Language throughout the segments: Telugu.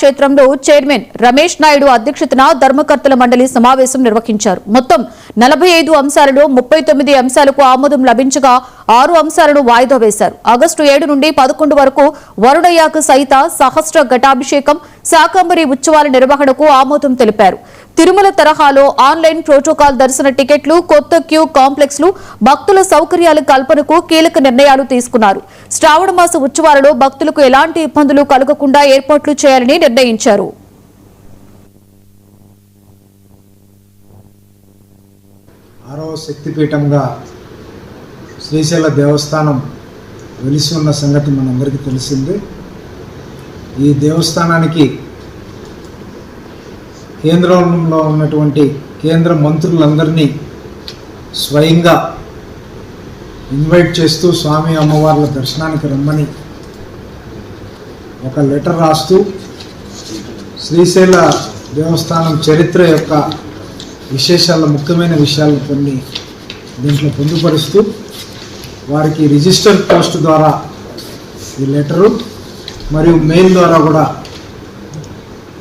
కళాక్షేత్రంలో చైర్మన్ రమేష్ నాయుడు అధ్యక్షతన ధర్మకర్తల మండలి సమావేశం నిర్వహించారు. మొత్తం 45 అంశాలలో 39 అంశాలకు ఆమోదం లభించగా 6 అంశాలను వాయిదా వేశారు. ఆగస్టు 7 నుండి 11 వరకు వరుణయాగ సహిత సహస్ర ఘటాభిషేకం, శాకంబరి ఉత్సవాల నిర్వహణకు ఆమోదం తెలిపారు. తిరుమల తరహాలో ఆన్లైన్ ప్రోటోకాల్ దర్శన టికెట్లు, కొత్త క్యూ కాంప్లెక్స్లు, భక్తుల సౌకర్యాల కల్పనకు కీలక నిర్ణయాలు తీసుకున్నారు. శ్రావణ మాస ఉత్సవాలలో భక్తులకు ఎలాంటి ఇబ్బందులు కలగకుండా ఏర్పాట్లు చేయాలని నిర్ణయించారు. ఆరవ శక్తిపీఠంగా శ్రీశైల దేవస్థానం వెలిసి ఉన్న సంగతి మనందరికీ తెలిసిందే. ఈ దేవస్థానానికి కేంద్రంలో ఉన్నటువంటి కేంద్ర మంత్రులందరినీ స్వయంగా ఇన్వైట్ చేస్తూ స్వామి అమ్మవార్ల దర్శనానికి రమ్మని ఒక లెటర్ రాస్తూ శ్రీశైల దేవస్థానం చరిత్ర యొక్క విశేషాల ముఖ్యమైన విషయాలను కొన్ని దీంట్లో పొందుపరుస్తూ వారికి రిజిస్టర్ పోస్ట్ ద్వారా ఈ లెటరు మరియు మెయిల్ ద్వారా కూడా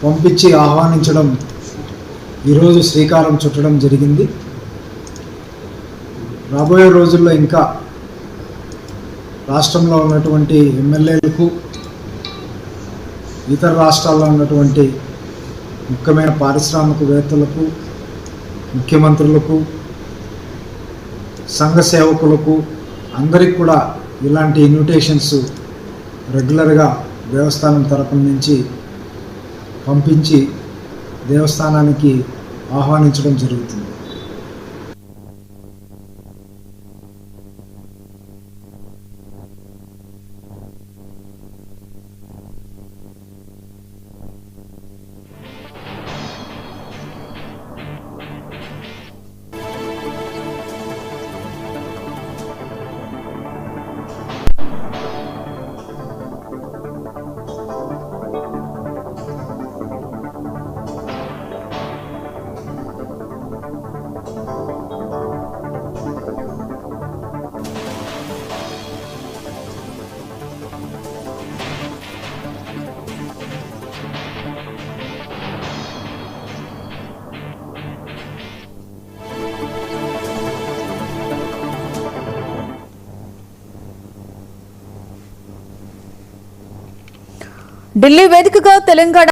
పంపించి ఆహ్వానించడం ఈరోజు శ్రీకారం చుట్టడం జరిగింది. రాబోయే రోజుల్లో ఇంకా రాష్ట్రంలో ఉన్నటువంటి ఎమ్మెల్యేలకు, ఇతర రాష్ట్రాల్లో ఉన్నటువంటి ముఖ్యమైన పారిశ్రామికవేత్తలకు, ముఖ్యమంత్రులకు, సంఘ సేవకులకు అందరికి కూడా ఇలాంటి ఇన్విటేషన్స్ రెగ్యులర్గా దేవస్థానం తరపున నుంచి పంపించి దేవస్థానానికి ఆహ్వానించడం జరుగుతుంది. ఢిల్లీ వేదికగా తెలంగాణ